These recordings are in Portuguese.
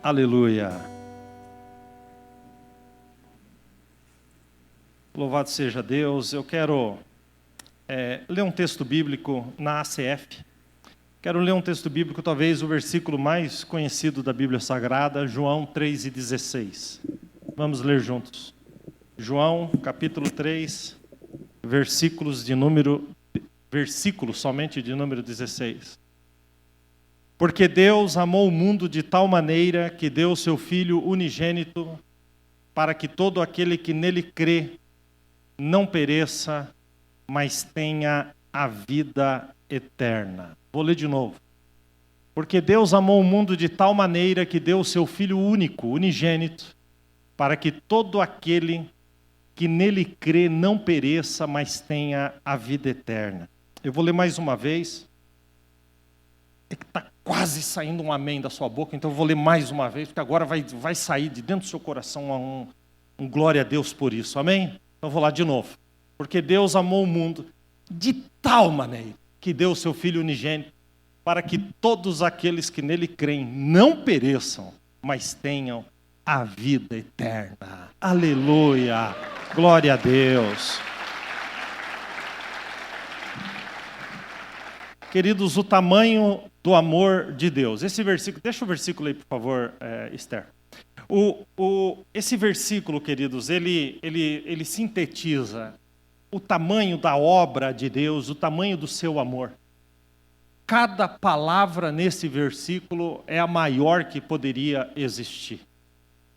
Aleluia. Louvado seja Deus. Eu quero ler um texto bíblico na ACF. Quero ler um texto bíblico, talvez o versículo mais conhecido da Bíblia Sagrada, João 3:16. Vamos ler juntos. João, capítulo 3, versículo somente de número 16. Porque Deus amou o mundo de tal maneira que deu o seu Filho unigênito, para que todo aquele que nele crê não pereça, mas tenha a vida eterna. Vou ler de novo. Porque Deus amou o mundo de tal maneira que deu o seu Filho único, unigênito, para que todo aquele que nele crê não pereça, mas tenha a vida eterna. Eu vou ler mais uma vez. É que está quase saindo um amém da sua boca, então eu vou ler mais uma vez, porque agora vai sair de dentro do seu coração um glória a Deus por isso, amém? Então eu vou lá de novo. Porque Deus amou o mundo de tal maneira que deu o seu Filho unigênito, para que todos aqueles que nele creem não pereçam, mas tenham a vida eterna. Aleluia! Glória a Deus! Queridos, o tamanho do amor de Deus. Esse versículo, deixa o versículo aí, por favor, Esther. Esse versículo, queridos, ele sintetiza o tamanho da obra de Deus, o tamanho do seu amor. Cada palavra nesse versículo é a maior que poderia existir.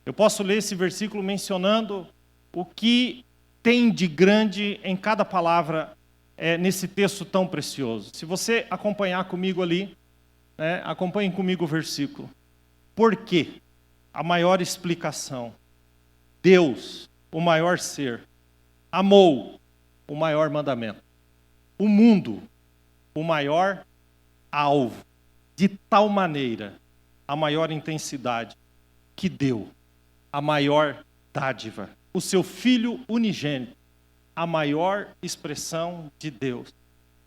Eu posso ler esse versículo mencionando o que tem de grande em cada palavra nesse texto tão precioso. Se você acompanhar comigo ali, acompanhe comigo o versículo. Por quê? A maior explicação. Deus, o maior ser, amou o maior mandamento. O mundo, o maior alvo. De tal maneira, a maior intensidade, que deu a maior dádiva. O seu Filho unigênito, a maior expressão de Deus.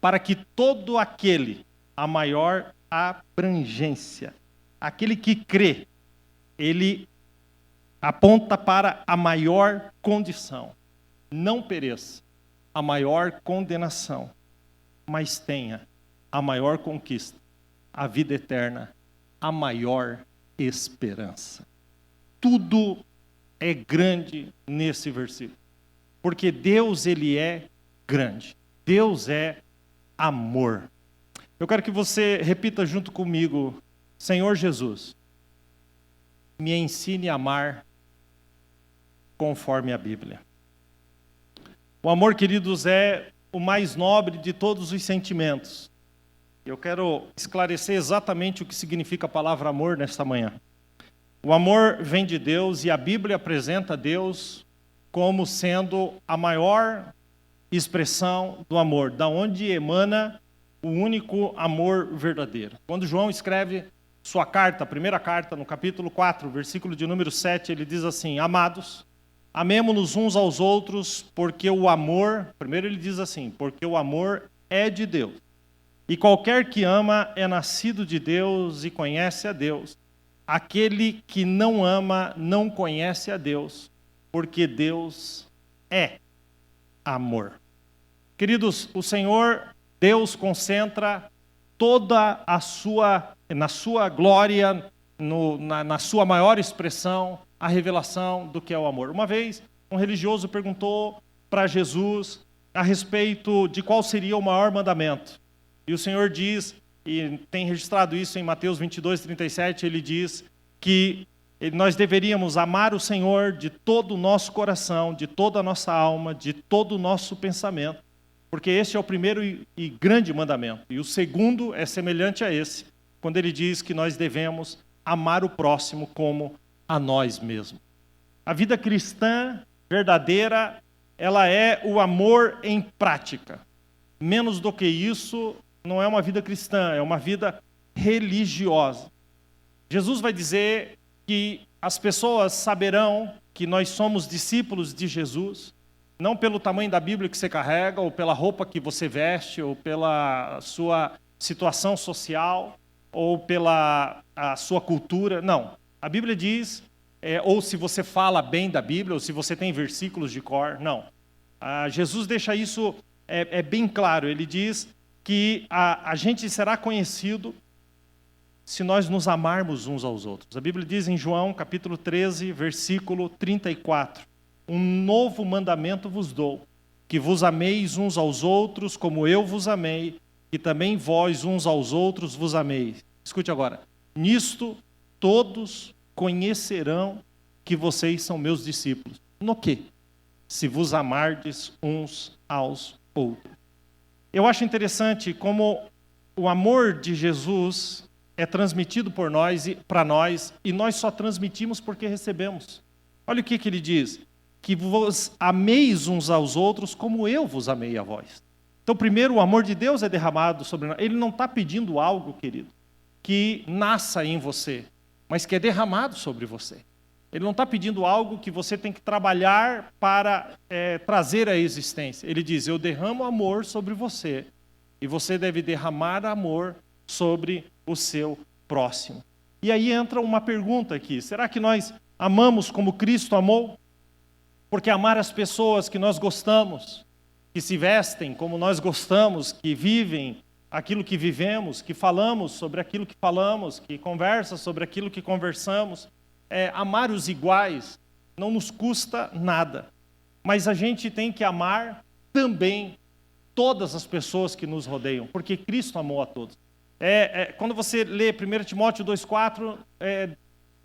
Para que todo aquele, a maior abrangência, aquele que crê, ele aponta para a maior condição. Não pereça, a maior condenação, mas tenha a maior conquista, a vida eterna, a maior esperança. Tudo é grande nesse versículo. Porque Deus, ele é grande. Deus é amor. Eu quero que você repita junto comigo: Senhor Jesus, me ensine a amar conforme a Bíblia. O amor, queridos, é o mais nobre de todos os sentimentos. Eu quero esclarecer exatamente o que significa a palavra amor nesta manhã. O amor vem de Deus e a Bíblia apresenta Deus como sendo a maior expressão do amor, da onde emana o único amor verdadeiro. Quando João escreve sua carta, a primeira carta, no capítulo 4, versículo de número 7, ele diz assim: Amados, amemo-nos uns aos outros, porque o amor, primeiro ele diz assim, porque o amor é de Deus. E qualquer que ama é nascido de Deus e conhece a Deus. Aquele que não ama não conhece a Deus, porque Deus é amor. Queridos, o Senhor, Deus, concentra toda na sua glória, na sua maior expressão, a revelação do que é o amor. Uma vez, um religioso perguntou para Jesus a respeito de qual seria o maior mandamento. E o Senhor diz, e tem registrado isso em Mateus 22:37, ele diz que nós deveríamos amar o Senhor de todo o nosso coração, de toda a nossa alma, de todo o nosso pensamento, porque esse é o primeiro e grande mandamento. E o segundo é semelhante a esse, quando ele diz que nós devemos amar o próximo como a nós mesmos. A vida cristã verdadeira, ela é o amor em prática. Menos do que isso, não é uma vida cristã, é uma vida religiosa. Jesus vai dizer que as pessoas saberão que nós somos discípulos de Jesus, não pelo tamanho da Bíblia que você carrega, ou pela roupa que você veste, ou pela sua situação social, ou pela a sua cultura. Não. A Bíblia diz, ou se você fala bem da Bíblia, ou se você tem versículos de cor, não. Jesus deixa isso bem claro. Ele diz que a gente será conhecido se nós nos amarmos uns aos outros. A Bíblia diz em João, capítulo 13, versículo 34, um novo mandamento vos dou, que vos ameis uns aos outros como eu vos amei, que também vós uns aos outros vos ameis. Escute agora. Nisto todos conhecerão que vocês são meus discípulos. No quê? Se vos amardes uns aos outros. Eu acho interessante como o amor de Jesus é transmitido por nós e para nós, e nós só transmitimos porque recebemos. Olha o que ele diz: que vos ameis uns aos outros como eu vos amei a vós. Então, primeiro, o amor de Deus é derramado sobre nós. Ele não está pedindo algo, querido, que nasça em você, mas que é derramado sobre você. Ele não está pedindo algo que você tem que trabalhar para trazer à existência. Ele diz, eu derramo amor sobre você, e você deve derramar amor sobre o seu próximo. E aí entra uma pergunta aqui, será que nós amamos como Cristo amou? Porque amar as pessoas que nós gostamos, que se vestem como nós gostamos, que vivem aquilo que vivemos, que falamos sobre aquilo que falamos, que conversam sobre aquilo que conversamos, amar os iguais não nos custa nada, mas a gente tem que amar também todas as pessoas que nos rodeiam, porque Cristo amou a todos. Quando você lê 1 Timóteo 2,4,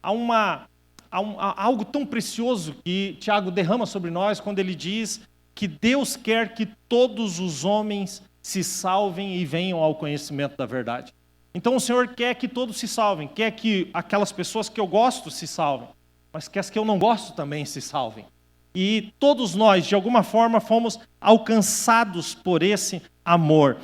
há algo tão precioso que Tiago derrama sobre nós, quando ele diz que Deus quer que todos os homens se salvem e venham ao conhecimento da verdade. Então o Senhor quer que todos se salvem, quer que aquelas pessoas que eu gosto se salvem, mas que as que eu não gosto também se salvem. E todos nós, de alguma forma, fomos alcançados por esse amor.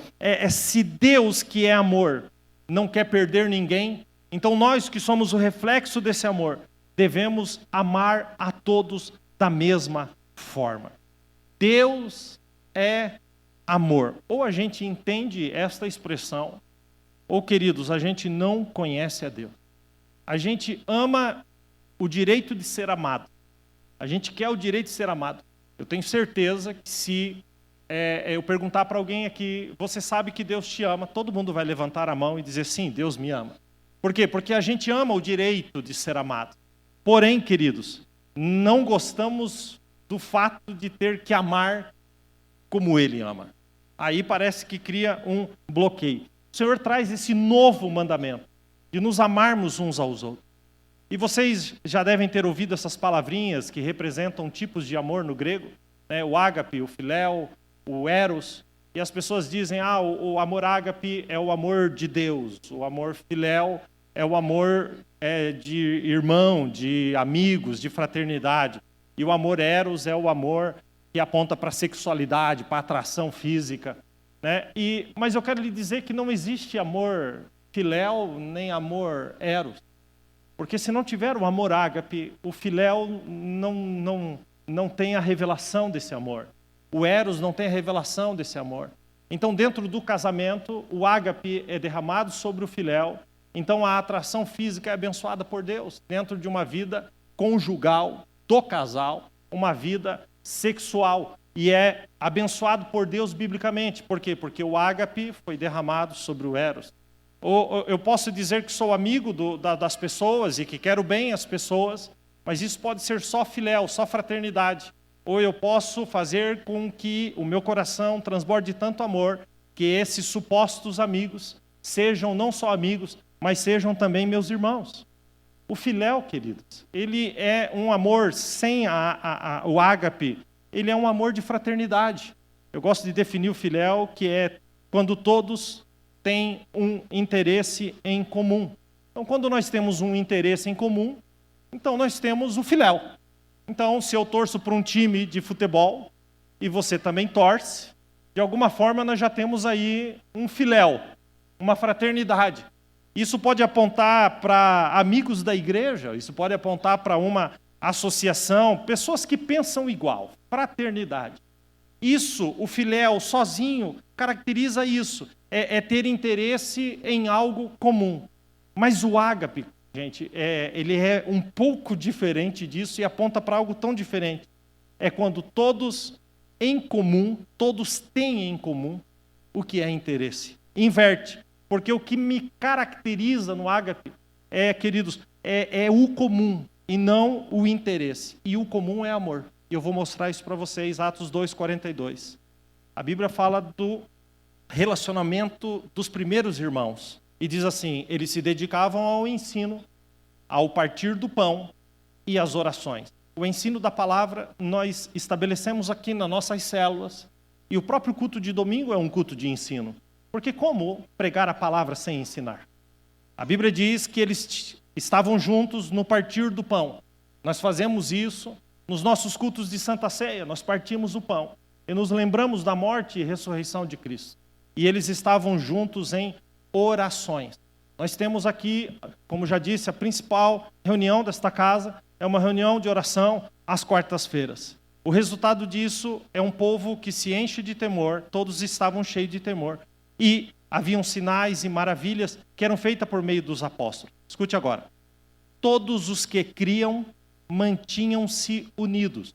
Se Deus, que é amor, não quer perder ninguém, então nós que somos o reflexo desse amor, devemos amar a todos da mesma forma. Deus é amor. Ou a gente entende esta expressão, ou, queridos, a gente não conhece a Deus. A gente ama o direito de ser amado. A gente quer o direito de ser amado. Eu tenho certeza que se eu perguntar para alguém aqui, você sabe que Deus te ama, todo mundo vai levantar a mão e dizer, sim, Deus me ama. Por quê? Porque a gente ama o direito de ser amado. Porém, queridos, não gostamos do fato de ter que amar como Ele ama. Aí parece que cria um bloqueio. O Senhor traz esse novo mandamento, de nos amarmos uns aos outros. E vocês já devem ter ouvido essas palavrinhas que representam tipos de amor no grego, né? O ágape, o filéu, o eros. E as pessoas dizem, o amor ágape é o amor de Deus, o amor filéu é o amor de irmão, de amigos, de fraternidade. E o amor eros é o amor que aponta para a sexualidade, para a atração física. Né? Mas eu quero lhe dizer que não existe amor filéu nem amor eros. Porque se não tiver o amor ágape, o filéu não tem a revelação desse amor. O eros não tem a revelação desse amor. Então, dentro do casamento, o ágape é derramado sobre o filéu. Então, a atração física é abençoada por Deus dentro de uma vida conjugal do casal, uma vida sexual. E é abençoado por Deus biblicamente. Por quê? Porque o ágape foi derramado sobre o eros. Ou eu posso dizer que sou amigo das pessoas e que quero bem as pessoas, mas isso pode ser só filéu, só fraternidade. Ou eu posso fazer com que o meu coração transborde tanto amor que esses supostos amigos sejam não só amigos, mas sejam também meus irmãos. O filéu, queridos, ele é um amor sem o ágape, ele é um amor de fraternidade. Eu gosto de definir o filéu, que é quando todos têm um interesse em comum. Então, quando nós temos um interesse em comum, então nós temos o filéu. Então, se eu torço para um time de futebol e você também torce, de alguma forma nós já temos aí um filéu, uma fraternidade. Isso pode apontar para amigos da igreja, isso pode apontar para uma associação, pessoas que pensam igual, fraternidade. Isso, o filéu sozinho, caracteriza isso, é ter interesse em algo comum. Mas o ágape, gente, ele é um pouco diferente disso e aponta para algo tão diferente. É quando todos em comum, todos têm em comum o que é interesse. Inverte, porque o que me caracteriza no ágape queridos, é o comum e não o interesse. E o comum é amor. E eu vou mostrar isso para vocês, Atos 2:42. A Bíblia fala do relacionamento dos primeiros irmãos. E diz assim, eles se dedicavam ao ensino, ao partir do pão e às orações. O ensino da palavra nós estabelecemos aqui nas nossas células. E o próprio culto de domingo é um culto de ensino. Porque como pregar a palavra sem ensinar? A Bíblia diz que eles estavam juntos no partir do pão. Nós fazemos isso nos nossos cultos de Santa Ceia. Nós partimos o pão e nos lembramos da morte e ressurreição de Cristo. E eles estavam juntos em orações. Nós temos aqui, como já disse, a principal reunião desta casa é uma reunião de oração às quartas-feiras. O resultado disso é um povo que se enche de temor, todos estavam cheios de temor. E haviam sinais e maravilhas que eram feitas por meio dos apóstolos. Escute agora. Todos os que criam mantinham-se unidos.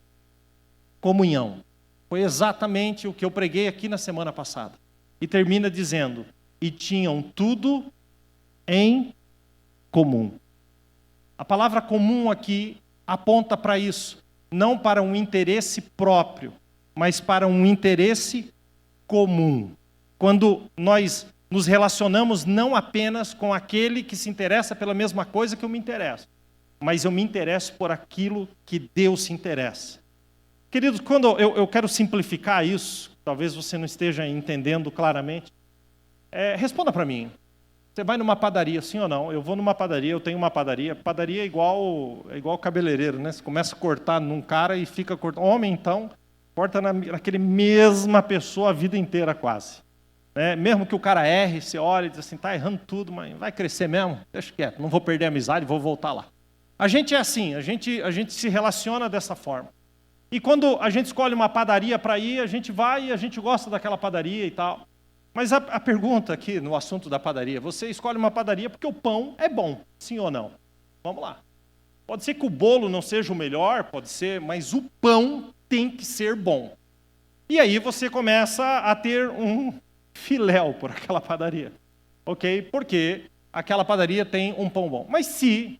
Comunhão. Foi exatamente o que eu preguei aqui na semana passada. E termina dizendo, e tinham tudo em comum. A palavra comum aqui aponta para isso, não para um interesse próprio, mas para um interesse comum. Quando nós nos relacionamos não apenas com aquele que se interessa pela mesma coisa que eu me interesso, mas eu me interesso por aquilo que Deus se interessa. Queridos, quando eu quero simplificar isso, talvez você não esteja entendendo claramente, responda para mim. Você vai numa padaria, sim ou não? Eu vou numa padaria, eu tenho uma padaria. Padaria é igual cabeleireiro, né? Você começa a cortar num cara e fica cortando. Homem, então, corta naquele mesma pessoa a vida inteira quase. Mesmo que o cara erre, você olha e diz assim, está errando tudo, mas vai crescer mesmo? Deixa quieto, não vou perder a amizade, vou voltar lá. A gente é assim, a gente se relaciona dessa forma. E quando a gente escolhe uma padaria para ir, a gente vai e a gente gosta daquela padaria e tal. Mas a pergunta aqui no assunto da padaria, você escolhe uma padaria porque o pão é bom, sim ou não? Vamos lá. Pode ser que o bolo não seja o melhor, pode ser, mas o pão tem que ser bom. E aí você começa a ter um filéu por aquela padaria, ok? Porque aquela padaria tem um pão bom. Mas se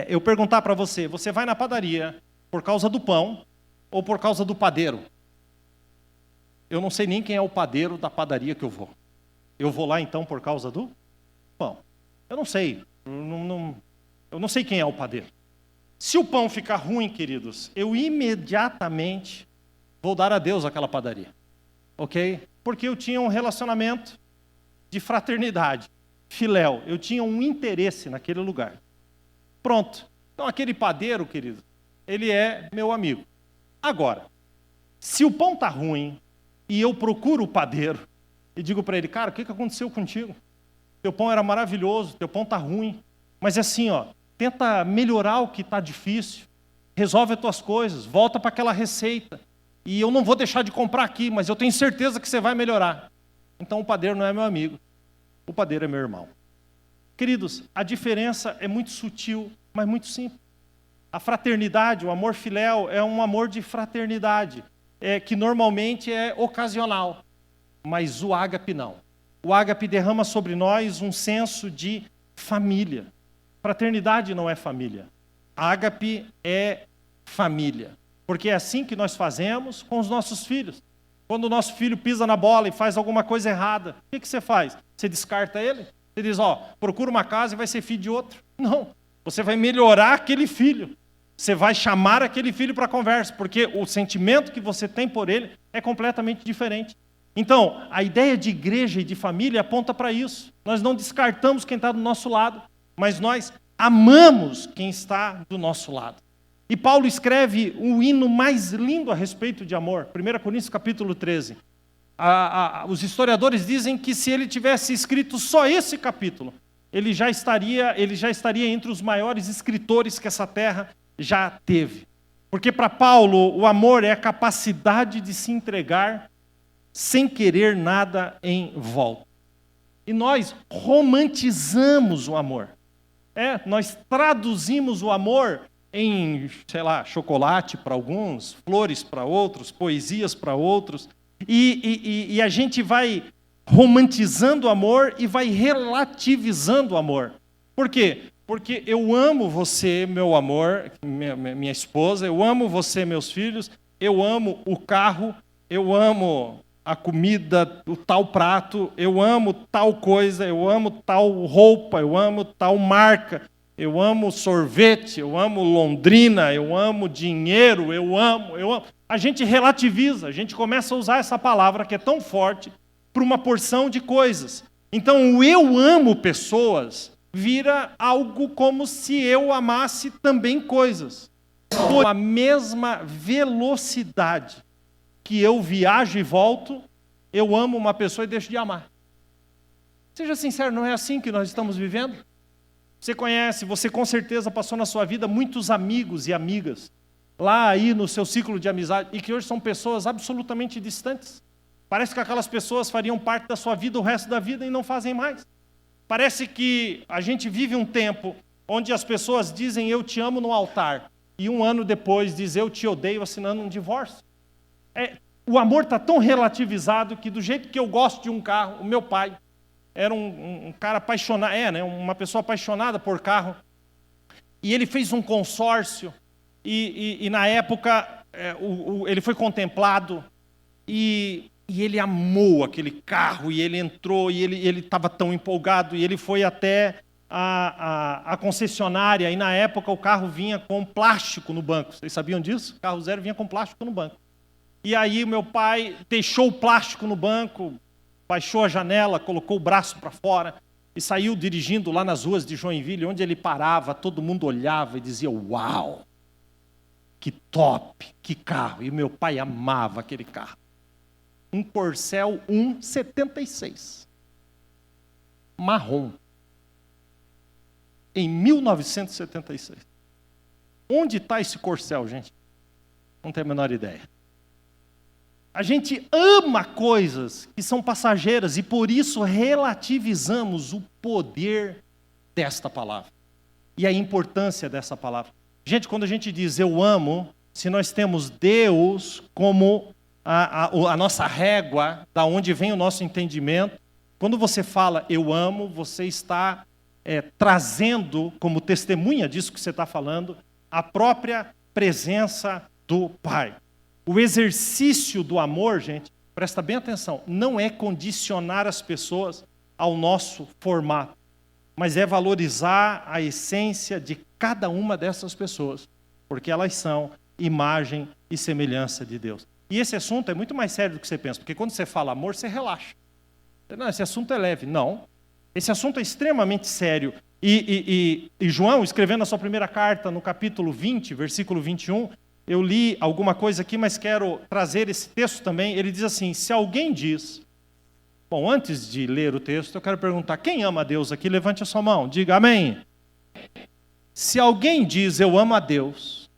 eu perguntar para você, você vai na padaria por causa do pão ou por causa do padeiro? Eu não sei nem quem é o padeiro da padaria que eu vou. Eu vou lá então por causa do pão. Eu não sei. Eu não sei quem é o padeiro. Se o pão ficar ruim, queridos, eu imediatamente vou dar adeus àquela padaria. Ok? Porque eu tinha um relacionamento de fraternidade, filéu. Eu tinha um interesse naquele lugar. Pronto. Então aquele padeiro, querido, ele é meu amigo. Agora, se o pão está ruim e eu procuro o padeiro e digo para ele, cara, o que aconteceu contigo? Teu pão era maravilhoso, teu pão está ruim. Mas é assim, tenta melhorar o que está difícil, resolve as tuas coisas, volta para aquela receita. E eu não vou deixar de comprar aqui, mas eu tenho certeza que você vai melhorar. Então o padeiro não é meu amigo, o padeiro é meu irmão. Queridos, a diferença é muito sutil, mas muito simples. A fraternidade, o amor filéu, é um amor de fraternidade, que normalmente é ocasional, mas o ágape não. O ágape derrama sobre nós um senso de família. Fraternidade não é família. Ágape é família. Porque é assim que nós fazemos com os nossos filhos. Quando o nosso filho pisa na bola e faz alguma coisa errada, o que você faz? Você descarta ele? Você diz, procura uma casa e vai ser filho de outro. Não, você vai melhorar aquele filho. Você vai chamar aquele filho para a conversa, porque o sentimento que você tem por ele é completamente diferente. Então, a ideia de igreja e de família aponta para isso. Nós não descartamos quem está do nosso lado, mas nós amamos quem está do nosso lado. E Paulo escreve o hino mais lindo a respeito de amor, 1 Coríntios capítulo 13. Os historiadores dizem que se ele tivesse escrito só esse capítulo, ele já estaria entre os maiores escritores que essa terra já teve. Porque para Paulo, o amor é a capacidade de se entregar sem querer nada em volta. E nós romantizamos o amor. Nós traduzimos o amor em, sei lá, chocolate para alguns, flores para outros, poesias para outros, e a gente vai romantizando o amor e vai relativizando o amor. Por quê? Porque eu amo você, meu amor, minha esposa, eu amo você, meus filhos, eu amo o carro, eu amo a comida, o tal prato, eu amo tal coisa, eu amo tal roupa, eu amo tal marca, eu amo sorvete, eu amo Londrina, eu amo dinheiro, eu amo. A gente relativiza, a gente começa a usar essa palavra que é tão forte para uma porção de coisas. Então, o eu amo pessoas vira algo como se eu amasse também coisas. Com a mesma velocidade que eu viajo e volto, eu amo uma pessoa e deixo de amar. Seja sincero, não é assim que nós estamos vivendo? Você conhece, você com certeza passou na sua vida muitos amigos e amigas, lá aí no seu ciclo de amizade, e que hoje são pessoas absolutamente distantes. Parece que aquelas pessoas fariam parte da sua vida o resto da vida e não fazem mais. Parece que a gente vive um tempo onde as pessoas dizem eu te amo no altar, e um ano depois diz eu te odeio assinando um divórcio. O amor está tão relativizado que do jeito que eu gosto de um carro, o meu pai era um cara apaixonado, uma pessoa apaixonada por carro, e ele fez um consórcio, e na época ele foi contemplado, e ele amou aquele carro, e ele entrou, e ele estava tão empolgado, e ele foi até a concessionária, e na época o carro vinha com plástico no banco. Vocês sabiam disso? O carro zero vinha com plástico no banco. E aí o meu pai deixou o plástico no banco, baixou a janela, colocou o braço para fora e saiu dirigindo lá nas ruas de Joinville, onde ele parava, todo mundo olhava e dizia, uau, que top, que carro. E meu pai amava aquele carro. Um Corcel 1,76, marrom, em 1976. Onde está esse Corcel, gente? Não tenho a menor ideia. A gente ama coisas que são passageiras e por isso relativizamos o poder desta palavra e a importância dessa palavra. Gente, quando a gente diz eu amo, se nós temos Deus como a nossa régua, da onde vem o nosso entendimento, quando você fala eu amo, você está trazendo como testemunha disso que você está falando, a própria presença do Pai. O exercício do amor, gente, presta bem atenção, não é condicionar as pessoas ao nosso formato, mas é valorizar a essência de cada uma dessas pessoas, porque elas são imagem e semelhança de Deus. E esse assunto é muito mais sério do que você pensa, porque quando você fala amor, você relaxa. Não, esse assunto é leve. Não, esse assunto é extremamente sério. E João, escrevendo a sua primeira carta, no capítulo 20, versículo 21, eu li alguma coisa aqui, mas quero trazer esse texto também. Ele diz assim, se alguém diz... Bom, antes de ler o texto, eu quero perguntar, quem ama a Deus aqui? Levante a sua mão, diga amém. Se alguém diz, eu amo a Deus,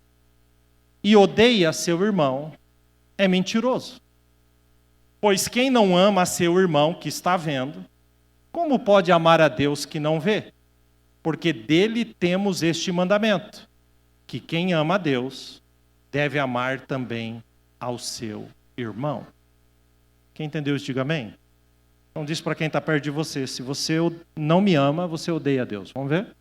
e odeia seu irmão, é mentiroso. Pois quem não ama a seu irmão que está vendo, como pode amar a Deus que não vê? Porque dele temos este mandamento, que quem ama a Deus deve amar também ao seu irmão. Quem entendeu isso, diga amém. Então diz para quem está perto de você, se você não me ama, você odeia a Deus. Vamos ver?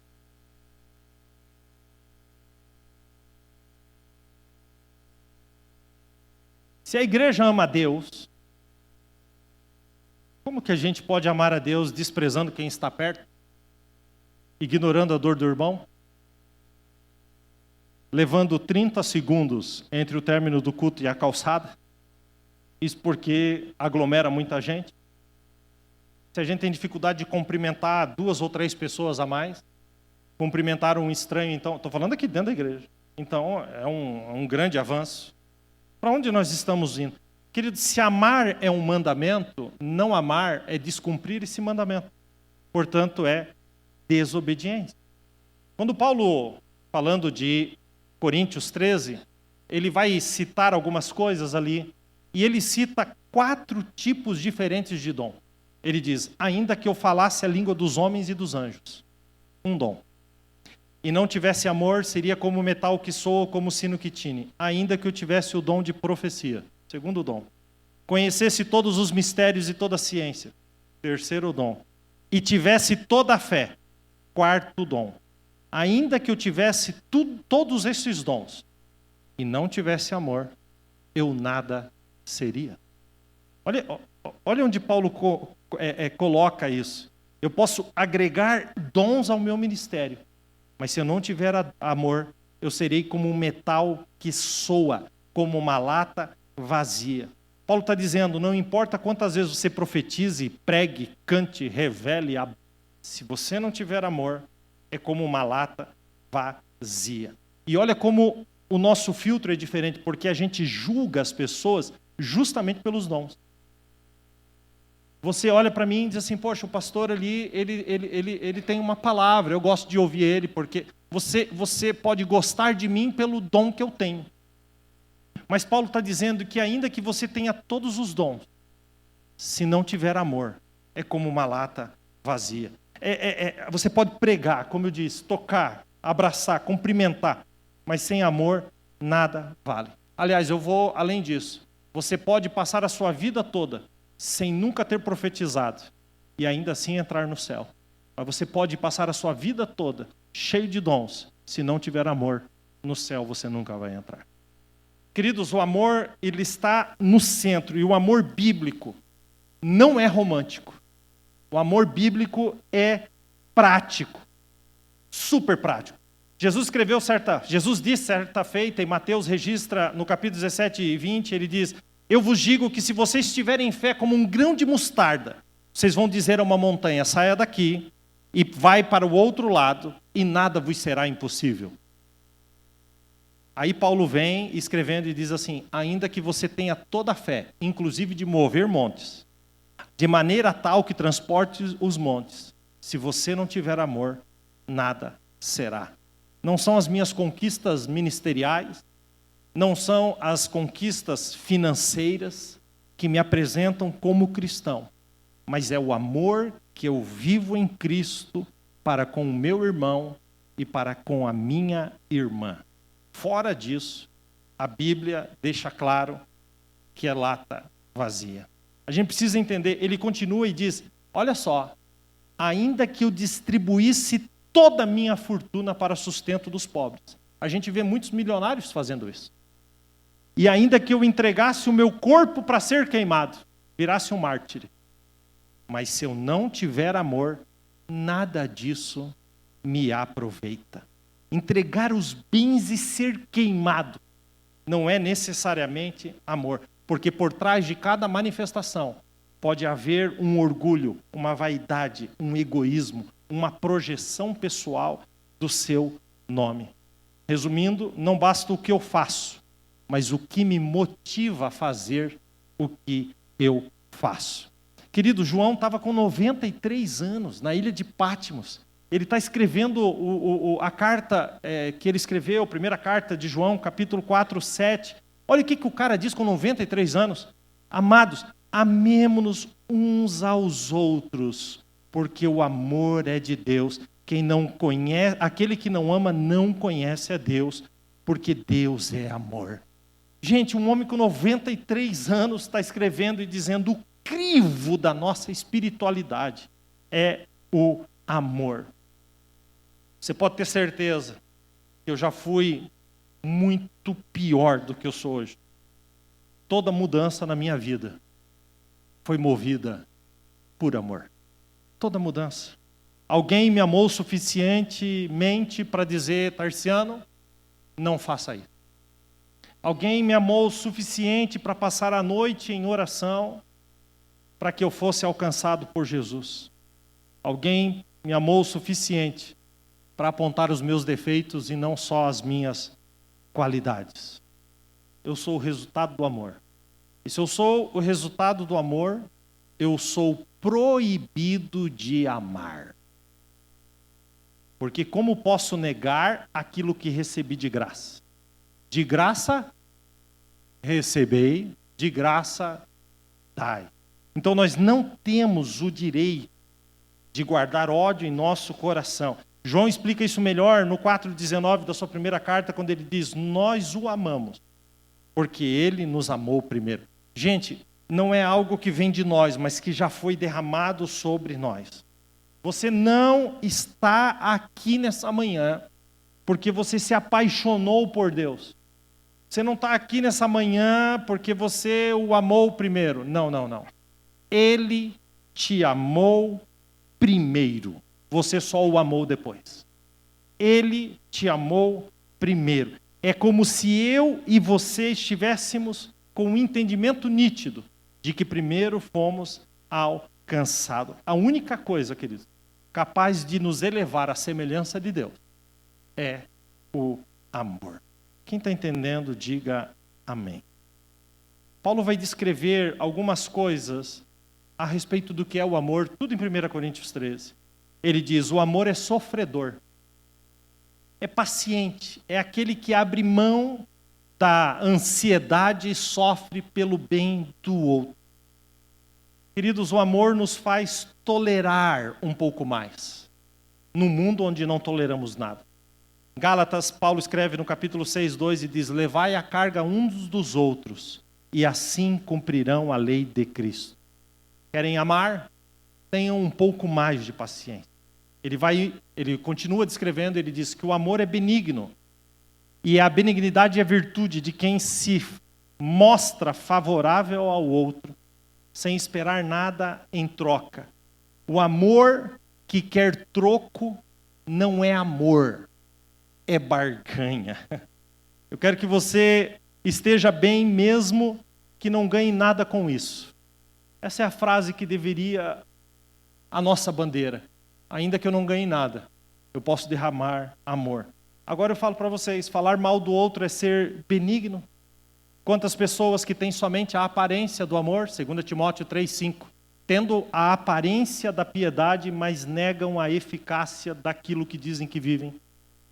Se a igreja ama a Deus, como que a gente pode amar a Deus desprezando quem está perto? Ignorando a dor do irmão? Levando 30 segundos entre o término do culto e a calçada? Isso porque aglomera muita gente? Se a gente tem dificuldade de cumprimentar 2 ou 3 pessoas a mais, cumprimentar um estranho, então, estou falando aqui dentro da igreja, então é um grande avanço. Para onde nós estamos indo? Querido, se amar é um mandamento, não amar é descumprir esse mandamento. Portanto, é desobediência. Quando Paulo, falando de Coríntios 13, ele vai citar algumas coisas ali, e ele cita 4 tipos diferentes de dom. Ele diz, ainda que eu falasse a língua dos homens e dos anjos, um dom. e não tivesse amor, seria como o metal que soa, como o sino que tine, ainda que eu tivesse o dom de profecia. Segundo dom. Conhecesse todos os mistérios e toda a ciência. Terceiro dom. E tivesse toda a fé. Quarto dom. Ainda que eu tivesse todos esses dons e não tivesse amor, eu nada seria. Olha onde Paulo coloca isso. Eu posso agregar dons ao meu ministério, mas se eu não tiver amor, eu serei como um metal que soa, como uma lata vazia. Paulo está dizendo, não importa quantas vezes você profetize, pregue, cante, revele, se você não tiver amor, é como uma lata vazia. E olha como o nosso filtro é diferente, porque a gente julga as pessoas justamente pelos dons. Você olha para mim e diz assim, poxa, o pastor ali, ele tem uma palavra, eu gosto de ouvir ele, porque você pode gostar de mim pelo dom que eu tenho. Mas Paulo está dizendo que ainda que você tenha todos os dons, se não tiver amor, é como uma lata vazia. Você pode pregar, como eu disse, tocar, abraçar, cumprimentar, mas sem amor, nada vale. Aliás, eu vou além disso. Você pode passar a sua vida toda sem nunca ter profetizado e ainda assim entrar no céu. Mas você pode passar a sua vida toda cheio de dons, se não tiver amor, no céu você nunca vai entrar. Queridos, o amor, ele está no centro, e o amor bíblico não é romântico. O amor bíblico é prático, super prático. Jesus disse certa feita, e Mateus registra no capítulo 17 e 20, ele diz, eu vos digo que se vocês tiverem fé como um grão de mostarda, vocês vão dizer a uma montanha, saia daqui e vai para o outro lado, e nada vos será impossível. Aí Paulo vem escrevendo e diz assim, ainda que você tenha toda a fé, inclusive de mover montes, de maneira tal que transporte os montes, se você não tiver amor, nada será. Não são as minhas conquistas ministeriais, não são as conquistas financeiras que me apresentam como cristão, mas é o amor que eu vivo em Cristo para com o meu irmão e para com a minha irmã. Fora disso, a Bíblia deixa claro que é lata vazia. A gente precisa entender, ele continua e diz, olha só, ainda que eu distribuísse toda a minha fortuna para sustento dos pobres. A gente vê muitos milionários fazendo isso. E ainda que eu entregasse o meu corpo para ser queimado, virasse um mártir. Mas se eu não tiver amor, nada disso me aproveita. Entregar os bens e ser queimado não é necessariamente amor, porque por trás de cada manifestação pode haver um orgulho, uma vaidade, um egoísmo, uma projeção pessoal do seu nome. Resumindo, não basta o que eu faço, mas o que me motiva a fazer o que eu faço. Querido, João estava com 93 anos na ilha de Patmos. Ele está escrevendo a carta que ele escreveu, a primeira carta de João, capítulo 4, 7. Olha o que o cara diz com 93 anos. Amados, amemo-nos uns aos outros, porque o amor é de Deus. Aquele que não ama não conhece a Deus, porque Deus é amor. Gente, um homem com 93 anos está escrevendo e dizendo o crivo da nossa espiritualidade é o amor. Você pode ter certeza que eu já fui muito pior do que eu sou hoje. Toda mudança na minha vida foi movida por amor. Toda mudança. Alguém me amou suficientemente para dizer, Tarciano, não faça isso. Alguém me amou o suficiente para passar a noite em oração para que eu fosse alcançado por Jesus. Alguém me amou o suficiente para apontar os meus defeitos e não só as minhas qualidades. Eu sou o resultado do amor. E se eu sou o resultado do amor, eu sou proibido de amar. Porque como posso negar aquilo que recebi de graça? De graça, recebei, de graça, dai. Então nós não temos o direito de guardar ódio em nosso coração. João explica isso melhor no 4,19 da sua primeira carta, quando ele diz: nós o amamos, porque ele nos amou primeiro. Gente, não é algo que vem de nós, mas que já foi derramado sobre nós. Você não está aqui nessa manhã porque você se apaixonou por Deus. Você não está aqui nessa manhã porque você o amou primeiro. Não, não, não. Ele te amou primeiro. Você só o amou depois. Ele te amou primeiro. É como se eu e você estivéssemos com um entendimento nítido de que primeiro fomos alcançados. A única coisa, queridos, capaz de nos elevar à semelhança de Deus é o amor. Quem está entendendo, diga amém. Paulo vai descrever algumas coisas a respeito do que é o amor, tudo em 1 Coríntios 13. Ele diz: o amor é sofredor, é paciente, é aquele que abre mão da ansiedade e sofre pelo bem do outro. Queridos, o amor nos faz tolerar um pouco mais, num mundo onde não toleramos nada. Gálatas, Paulo escreve no capítulo 6:2 e diz: levai a carga uns dos outros, e assim cumprirão a lei de Cristo. Querem amar? Tenham um pouco mais de paciência. Ele continua descrevendo, ele diz que o amor é benigno, e a benignidade é a virtude de quem se mostra favorável ao outro, sem esperar nada em troca. O amor que quer troco não é amor, é barganha. Eu quero que você esteja bem mesmo que não ganhe nada com isso. Essa é a frase que deveria a nossa bandeira. Ainda que eu não ganhe nada, eu posso derramar amor. Agora eu falo para vocês, falar mal do outro é ser benigno. Quantas pessoas que têm somente a aparência do amor, 2 Timóteo 3,5, tendo a aparência da piedade, mas negam a eficácia daquilo que dizem que vivem.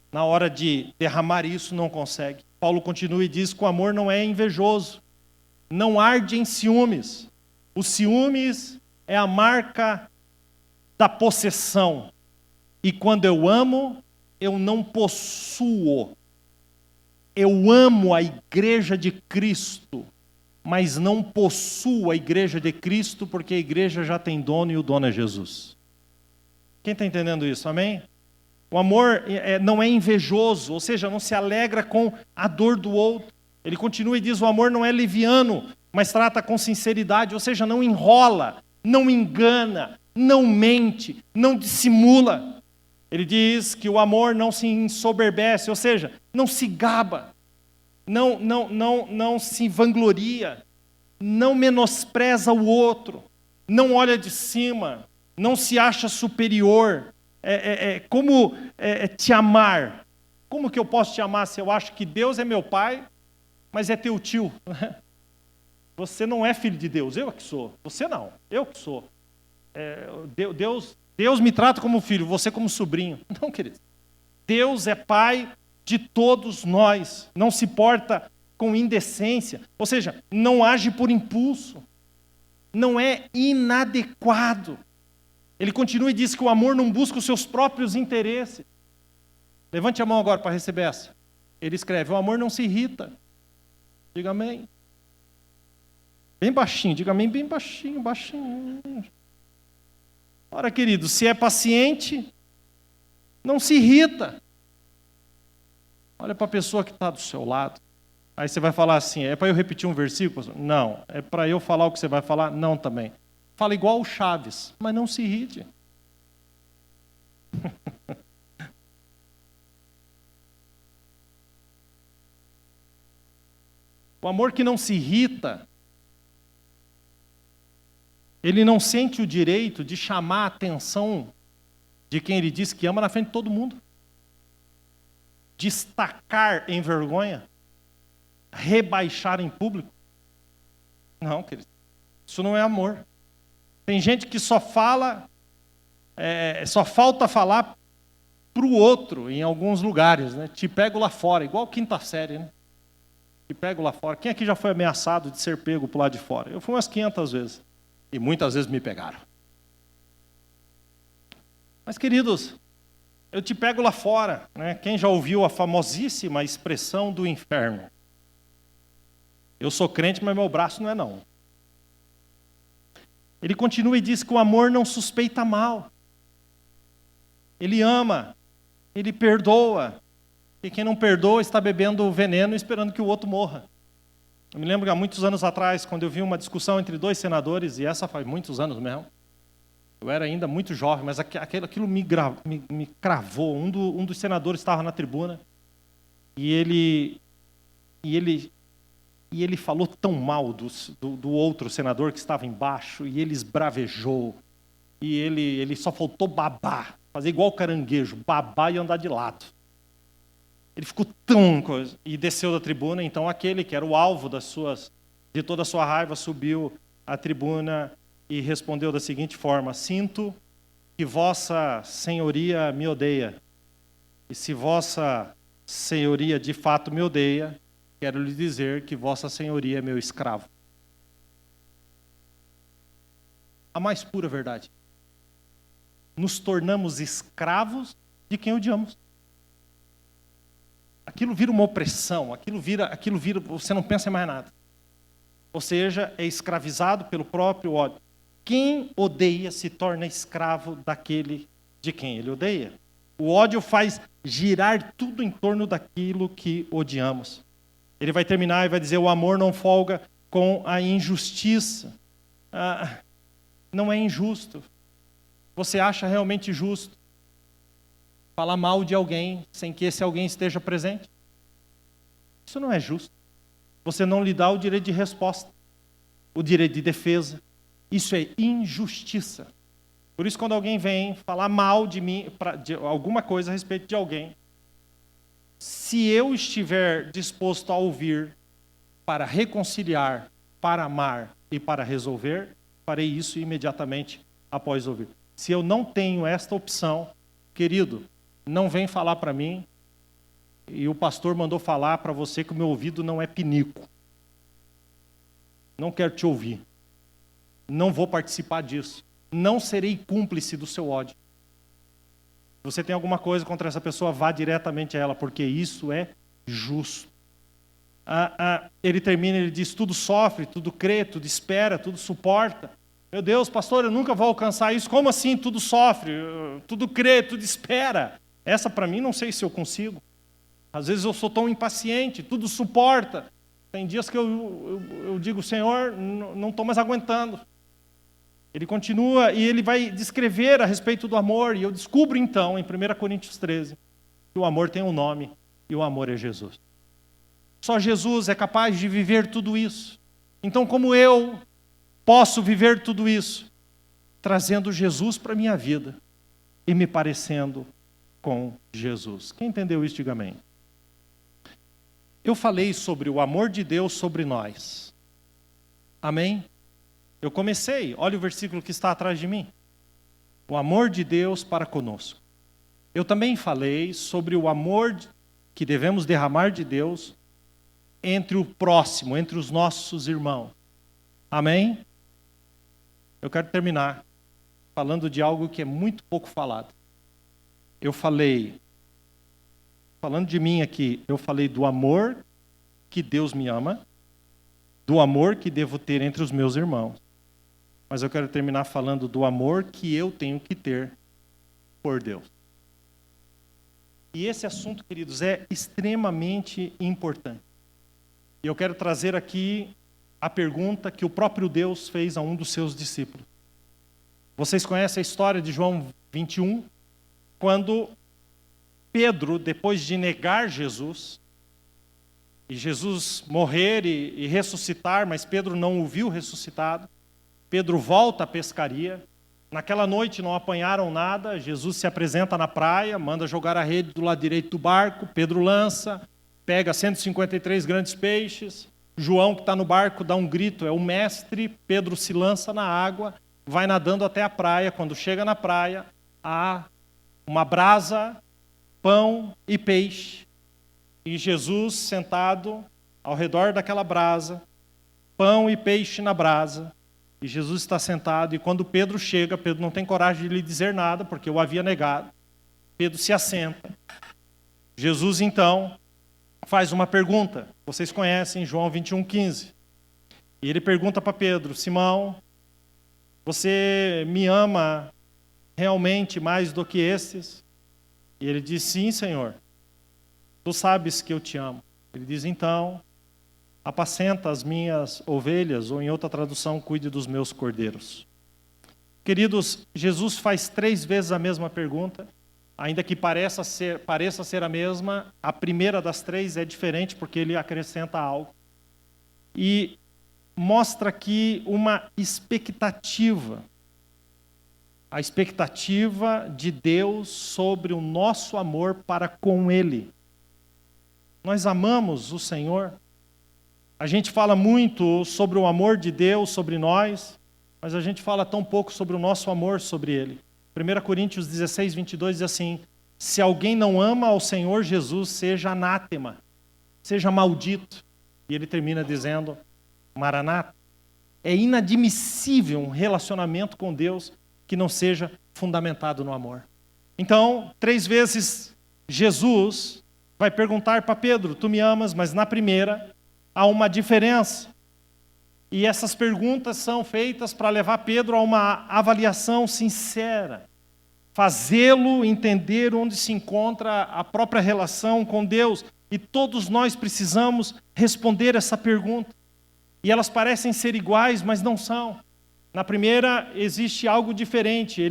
Na hora de derramar isso, não consegue. Paulo continua e diz que o amor não é invejoso, não arde em ciúmes. O ciúmes é a marca da possessão. E quando eu amo, eu não possuo. Eu amo a igreja de Cristo, mas não possuo a igreja de Cristo, porque a igreja já tem dono e o dono é Jesus. Quem está entendendo isso? Amém? O amor não é invejoso, ou seja, não se alegra com a dor do outro. Ele continua e diz: o amor não é leviano, mas trata com sinceridade, ou seja, não enrola, não engana, não mente, não dissimula. Ele diz que o amor não se ensoberbece, ou seja, não se gaba, não se vangloria, não menospreza o outro, não olha de cima, não se acha superior. Como te amar? Como que eu posso te amar se eu acho que Deus é meu pai, mas é teu tio? Você não é filho de Deus, eu é que sou. Você não, eu que sou. Deus me trata como filho, você como sobrinho. Não, querido. Deus é pai de todos nós. Não se porta com indecência. Ou seja, não age por impulso. Não é inadequado. Ele continua e diz que o amor não busca os seus próprios interesses. Levante a mão agora para receber essa. Ele escreve: o amor não se irrita. Diga amém. Bem baixinho, diga amém bem baixinho, baixinho. Ora, querido, se é paciente, não se irrita. Olha para a pessoa que está do seu lado. Aí você vai falar assim: é para eu repetir um versículo? Não. É para eu falar o que você vai falar? Não também. Fala igual o Chaves, mas não se irrite. O amor que não se irrita, ele não sente o direito de chamar a atenção de quem ele diz que ama na frente de todo mundo. Destacar em vergonha, rebaixar em público. Não, querido, isso não é amor. Tem gente que só fala, só falta falar para o outro em alguns lugares, né? Te pego lá fora, igual quinta série, né? Te pego lá fora. Quem aqui já foi ameaçado de ser pego para o lado de fora? Eu fui umas 500 vezes. E muitas vezes me pegaram. Mas, queridos, eu te pego lá fora. Né? Quem já ouviu a famosíssima expressão do inferno? Eu sou crente, mas meu braço não é não. Ele continua e diz que o amor não suspeita mal. Ele ama, ele perdoa. E quem não perdoa está bebendo veneno esperando que o outro morra. Eu me lembro que há muitos anos atrás, quando eu vi uma discussão entre dois senadores, e essa faz muitos anos mesmo, eu era ainda muito jovem, mas aquilo me cravou. Um dos senadores estava na tribuna e ele falou tão mal do outro senador que estava embaixo, e ele esbravejou, e ele só faltou babar, fazer igual caranguejo, babar e andar de lado. Ele ficou tão coisa, e desceu da tribuna. Então aquele que era o alvo de toda a sua raiva subiu à tribuna e respondeu da seguinte forma: sinto que vossa senhoria me odeia, e se vossa senhoria de fato me odeia, quero lhe dizer que vossa senhoria é meu escravo. A mais pura verdade. Nos tornamos escravos de quem odiamos. Aquilo vira uma opressão, aquilo vira, você não pensa em mais nada. Ou seja, é escravizado pelo próprio ódio. Quem odeia se torna escravo daquele de quem ele odeia. O ódio faz girar tudo em torno daquilo que odiamos. Ele vai terminar e vai dizer: o amor não folga com a injustiça. Não é injusto. Você acha realmente justo falar mal de alguém sem que esse alguém esteja presente? Isso não é justo. Você não lhe dá o direito de resposta, o direito de defesa. Isso é injustiça. Por isso, quando alguém vem falar mal de mim, de alguma coisa a respeito de alguém, se eu estiver disposto a ouvir para reconciliar, para amar e para resolver, farei isso imediatamente após ouvir. Se eu não tenho esta opção, querido, não vem falar para mim, e o pastor mandou falar para você que o meu ouvido não é pinico. Não quero te ouvir. Não vou participar disso. Não serei cúmplice do seu ódio. Se você tem alguma coisa contra essa pessoa, vá diretamente a ela, porque isso é justo. Ele termina, ele diz: tudo sofre, tudo crê, tudo espera, tudo suporta. Meu Deus, pastor, eu nunca vou alcançar isso. Como assim tudo sofre, tudo crê, tudo espera? Essa para mim não sei se eu consigo. Às vezes eu sou tão impaciente, tudo suporta. Tem dias que eu digo: Senhor, não estou mais aguentando. Ele continua e ele vai descrever a respeito do amor. E eu descubro então, em 1 Coríntios 13, que o amor tem um nome, e o amor é Jesus. Só Jesus é capaz de viver tudo isso. Então, como eu posso viver tudo isso? Trazendo Jesus para a minha vida e me parecendo com Jesus. Quem entendeu isso, diga amém. Eu falei sobre o amor de Deus sobre nós. Amém? Eu comecei, olha o versículo que está atrás de mim. O amor de Deus para conosco. Eu também falei sobre o amor que devemos derramar de Deus entre o próximo, entre os nossos irmãos. Amém? Eu quero terminar falando de algo que é muito pouco falado. Eu falei, falando de mim aqui, eu falei do amor que Deus me ama, do amor que devo ter entre os meus irmãos. Mas eu quero terminar falando do amor que eu tenho que ter por Deus. E esse assunto, queridos, é extremamente importante. E eu quero trazer aqui a pergunta que o próprio Deus fez a um dos seus discípulos. Vocês conhecem a história de João 21? Quando Pedro, depois de negar Jesus, e Jesus morrer e ressuscitar, mas Pedro não o viu ressuscitado, Pedro volta à pescaria. Naquela noite não apanharam nada, Jesus se apresenta na praia, manda jogar a rede do lado direito do barco, Pedro lança, pega 153 grandes peixes, João que está no barco dá um grito, é o mestre, Pedro se lança na água, vai nadando até a praia. Quando chega na praia, há uma brasa, pão e peixe, e Jesus sentado ao redor daquela brasa, pão e peixe na brasa, e Jesus está sentado, e quando Pedro chega, Pedro não tem coragem de lhe dizer nada, porque o havia negado. Pedro se assenta. Jesus, então, faz uma pergunta. Vocês conhecem João 21:15. E ele pergunta para Pedro: Simão, você me ama realmente mais do que estes? E ele diz: sim, Senhor. Tu sabes que eu te amo. Ele diz: então, apacenta as minhas ovelhas, ou em outra tradução, cuide dos meus cordeiros. Queridos, Jesus faz 3 vezes a mesma pergunta, ainda que pareça ser a mesma. A primeira das 3 é diferente, porque ele acrescenta algo. E mostra aqui uma expectativa. A expectativa de Deus sobre o nosso amor para com Ele. Nós amamos o Senhor. A gente fala muito sobre o amor de Deus sobre nós, mas a gente fala tão pouco sobre o nosso amor sobre Ele. 1 Coríntios 16:22 diz assim: se alguém não ama ao Senhor Jesus, seja anátema, seja maldito. E ele termina dizendo: Maranata. É inadmissível um relacionamento com Deus que não seja fundamentado no amor. Então, 3 vezes Jesus vai perguntar para Pedro: tu me amas? Mas na primeira há uma diferença. E essas perguntas são feitas para levar Pedro a uma avaliação sincera, fazê-lo entender onde se encontra a própria relação com Deus. E todos nós precisamos responder essa pergunta. E elas parecem ser iguais, mas não são. Na primeira existe algo diferente.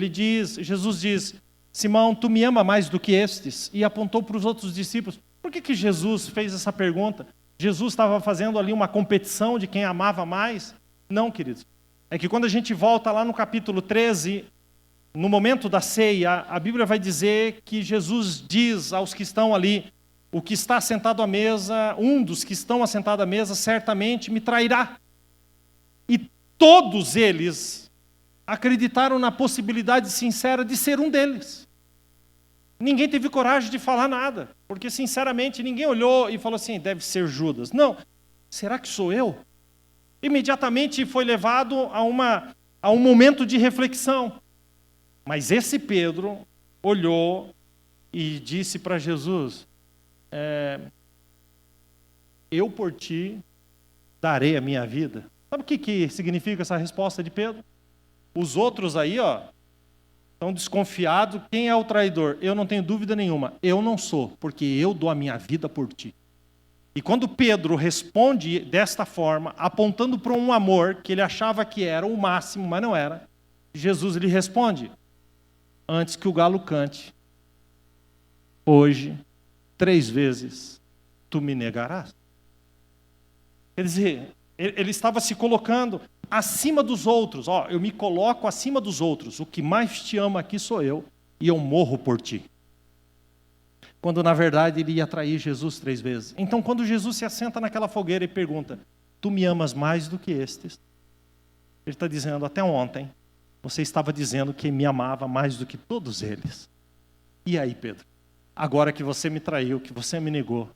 Jesus diz: Simão, tu me ama mais do que estes? E apontou para os outros discípulos. Por que Jesus fez essa pergunta? Jesus estava fazendo ali uma competição de quem amava mais? Não, queridos. É que quando a gente volta lá no capítulo 13, no momento da ceia, a Bíblia vai dizer que Jesus diz aos que estão ali: o que está sentado à mesa, um dos que estão assentados à mesa, certamente me trairá. E todos eles acreditaram na possibilidade sincera de ser um deles. Ninguém teve coragem de falar nada, porque sinceramente ninguém olhou e falou assim: deve ser Judas. Não, será que sou eu? Imediatamente foi levado a um momento de reflexão. Mas esse Pedro olhou e disse para Jesus: eu por ti darei a minha vida. Sabe o que significa essa resposta de Pedro? Os outros aí, estão desconfiados. Quem é o traidor? Eu não tenho dúvida nenhuma. Eu não sou, porque eu dou a minha vida por ti. E quando Pedro responde desta forma, apontando para um amor que ele achava que era o máximo, mas não era, Jesus lhe responde: antes que o galo cante, hoje 3 vezes tu me negarás. Quer dizer, ele estava se colocando acima dos outros. Eu me coloco acima dos outros. O que mais te ama aqui sou eu, e eu morro por ti. Quando na verdade ele ia trair Jesus 3 vezes. Então quando Jesus se assenta naquela fogueira e pergunta: tu me amas mais do que estes? Ele está dizendo: até ontem você estava dizendo que me amava mais do que todos eles. E aí, Pedro? Agora que você me traiu, que você me negou,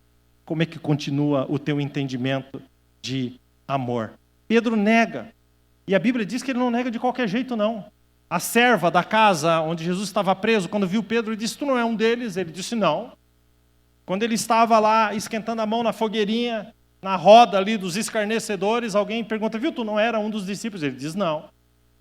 como é que continua o teu entendimento de amor? Pedro nega. E a Bíblia diz que ele não nega de qualquer jeito, não. A serva da casa onde Jesus estava preso, quando viu Pedro, disse: tu não é um deles? Ele disse: não. Quando ele estava lá esquentando a mão na fogueirinha, na roda ali dos escarnecedores, alguém pergunta: viu, tu não era um dos discípulos? Ele diz: não.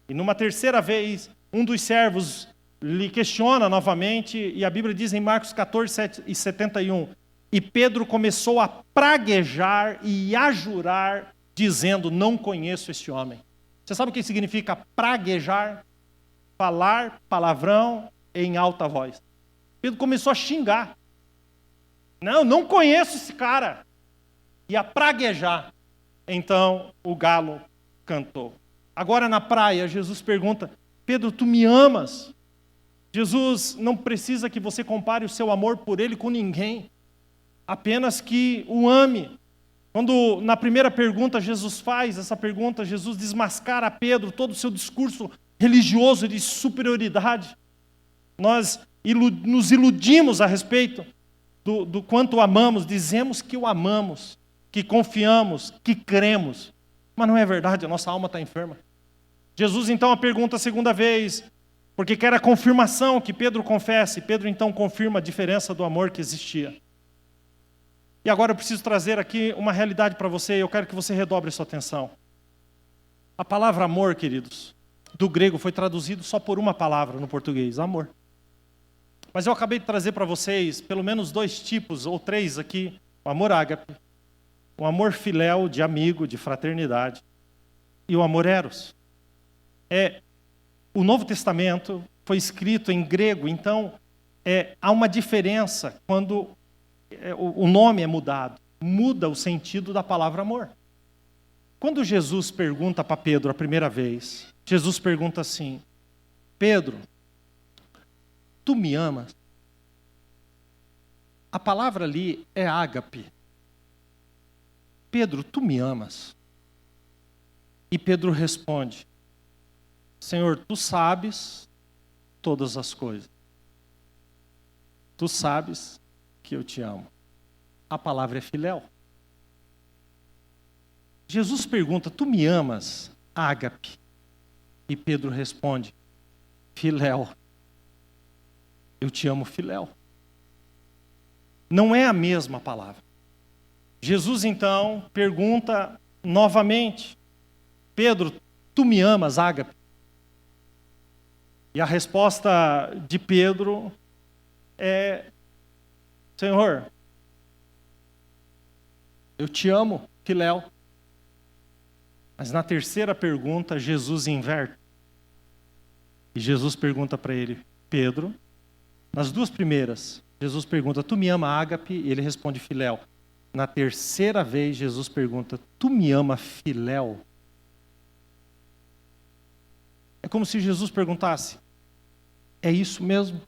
E numa terceira vez, um dos servos lhe questiona novamente, e a Bíblia diz em Marcos 14:71, e Pedro começou a praguejar e a jurar, dizendo: não conheço este homem. Você sabe o que significa praguejar? Falar palavrão em alta voz. Pedro começou a xingar. Não conheço esse cara. E a praguejar. Então o galo cantou. Agora na praia, Jesus pergunta: Pedro, tu me amas? Jesus não precisa que você compare o seu amor por ele com ninguém. Apenas que o ame. Quando na primeira pergunta Jesus faz essa pergunta, Jesus desmascara a Pedro todo o seu discurso religioso de superioridade. Nós nos iludimos a respeito do quanto o amamos, dizemos que o amamos, que confiamos, que cremos, mas não é verdade, a nossa alma está enferma. Jesus então a pergunta a segunda vez: porque quer a confirmação que Pedro confesse. Pedro então confirma a diferença do amor que existia. E agora eu preciso trazer aqui uma realidade para você, e eu quero que você redobre sua atenção. A palavra amor, queridos, do grego foi traduzido só por uma palavra no português, amor. Mas eu acabei de trazer para vocês pelo menos 2 tipos, ou 3 aqui, o amor ágape, o amor filéu, de amigo, de fraternidade, e o amor eros. O Novo Testamento foi escrito em grego, então há uma diferença quando o nome é mudado. Muda o sentido da palavra amor. Quando Jesus pergunta para Pedro a primeira vez, Jesus pergunta assim: Pedro, tu me amas? A palavra ali é ágape. Pedro, tu me amas? E Pedro responde: Senhor, tu sabes todas as coisas. Tu sabes que eu te amo. A palavra é filéu. Jesus pergunta: tu me amas, ágape? E Pedro responde: filéu. Eu te amo, filéu. Não é a mesma palavra. Jesus então pergunta novamente: Pedro, tu me amas, ágape? E a resposta de Pedro é: Senhor, eu te amo, filéu. Mas na terceira pergunta, Jesus inverte. E Jesus pergunta para ele: Pedro, nas 2 primeiras, Jesus pergunta: tu me ama, ágape? E ele responde: filéu. Na terceira vez, Jesus pergunta: tu me ama, filéu? É como se Jesus perguntasse: é isso mesmo?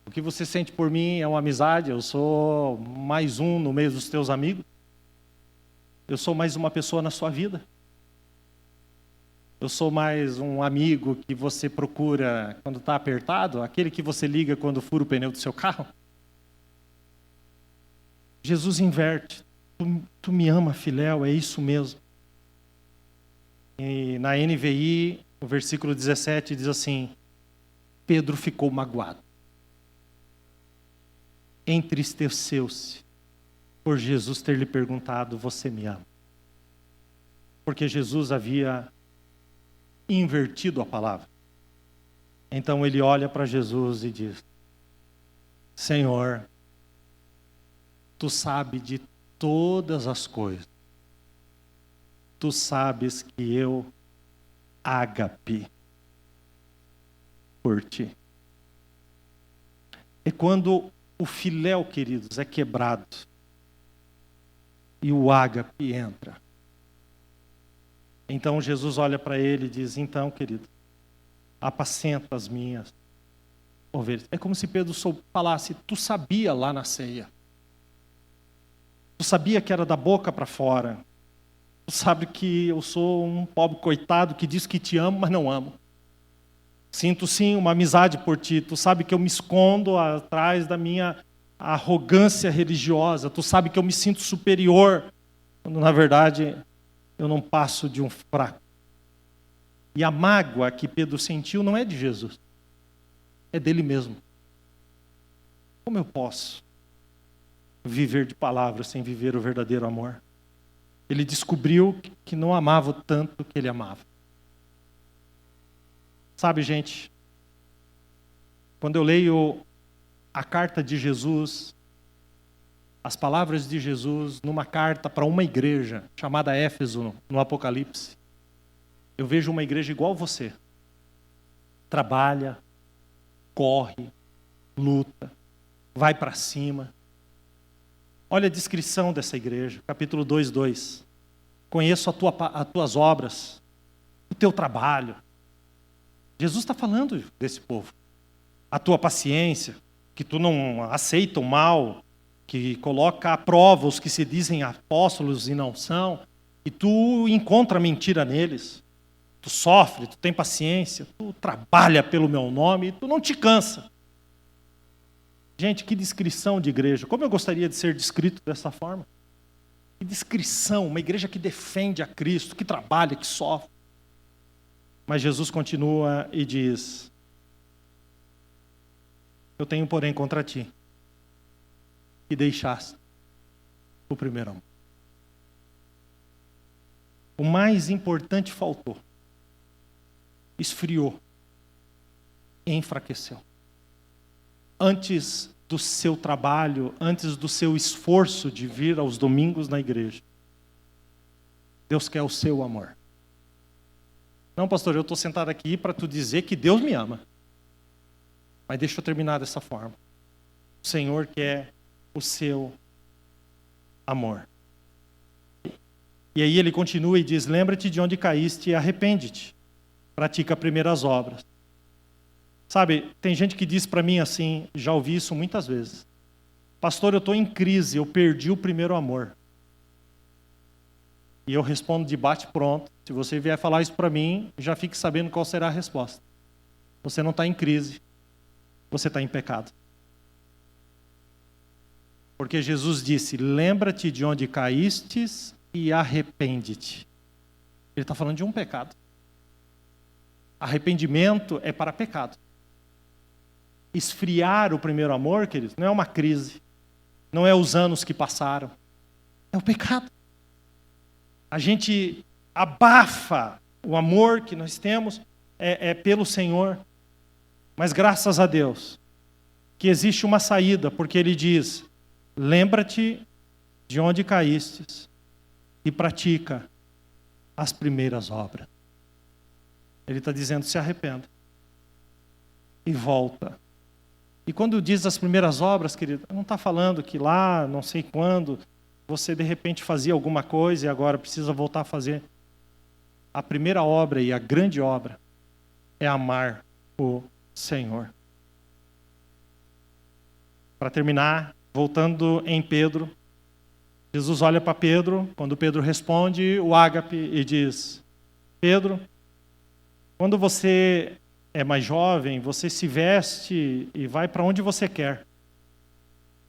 O que você sente por mim é uma amizade, eu sou mais um no meio dos teus amigos. Eu sou mais uma pessoa na sua vida. Eu sou mais um amigo que você procura quando está apertado, aquele que você liga quando fura o pneu do seu carro. Jesus inverte: tu me ama, filéu, é isso mesmo. E na NVI, o versículo 17 diz assim: Pedro ficou magoado, entristeceu-se por Jesus ter lhe perguntado: você me ama? Porque Jesus havia invertido a palavra. Então ele olha para Jesus e diz: Senhor, tu sabes de todas as coisas. Tu sabes que eu ágape por ti. É quando o filéu, queridos, é quebrado e o ágape entra. Então Jesus olha para ele e diz: então, querido, apacenta as minhas ovelhas. É como se Pedro falasse: tu sabia lá na ceia. Tu sabia que era da boca para fora. Tu sabe que eu sou um pobre coitado que diz que te amo, mas não amo. Sinto sim uma amizade por ti. Tu sabe que eu me escondo atrás da minha arrogância religiosa. Tu sabe que eu me sinto superior, quando na verdade eu não passo de um fraco. E a mágoa que Pedro sentiu não é de Jesus, é dele mesmo. Como eu posso viver de palavras sem viver o verdadeiro amor? Ele descobriu que não amava o tanto que ele amava. Sabe, gente, quando eu leio a carta de Jesus, as palavras de Jesus numa carta para uma igreja chamada Éfeso, no Apocalipse, eu vejo uma igreja igual você. Trabalha, corre, luta, vai para cima. Olha a descrição dessa igreja, capítulo 2:2. Conheço as tuas obras, o teu trabalho. Jesus está falando desse povo. A tua paciência, que tu não aceita o mal, que coloca à prova os que se dizem apóstolos e não são, e tu encontra mentira neles. Tu sofre, tu tem paciência, tu trabalha pelo meu nome e tu não te cansa. Gente, que descrição de igreja. Como eu gostaria de ser descrito dessa forma. Que descrição, uma igreja que defende a Cristo, que trabalha, que sofre. Mas Jesus continua e diz: eu tenho, porém, contra ti, que deixaste o primeiro amor. O mais importante faltou. Esfriou. Enfraqueceu. Antes do seu trabalho, antes do seu esforço de vir aos domingos na igreja, Deus quer o seu amor. Não, pastor, eu estou sentado aqui para tu dizer que Deus me ama. Mas deixa eu terminar dessa forma. O Senhor quer o seu amor. E aí ele continua e diz: lembra-te de onde caíste e arrepende-te. Pratica primeiras obras. Sabe, tem gente que diz para mim assim, já ouvi isso muitas vezes: pastor, eu estou em crise, eu perdi o primeiro amor. E eu respondo de bate pronto: se você vier falar isso para mim, já fique sabendo qual será a resposta. Você não está em crise, você está em pecado. Porque Jesus disse: lembra-te de onde caístes e arrepende-te. Ele está falando de um pecado. Arrependimento é para pecado. Esfriar o primeiro amor, queridos, não é uma crise. Não é os anos que passaram. É o pecado. A gente abafa o amor que nós temos pelo Senhor. Mas graças a Deus que existe uma saída, porque Ele diz: lembra-te de onde caístes e pratica as primeiras obras. Ele está dizendo: se arrependa e volta. E quando diz as primeiras obras, querido, não está falando que lá, não sei quando, você de repente fazia alguma coisa e agora precisa voltar a fazer. A primeira obra e a grande obra é amar o Senhor. Para terminar, voltando em Pedro, Jesus olha para Pedro, quando Pedro responde o ágape e diz: Pedro, quando você é mais jovem, você se veste e vai para onde você quer.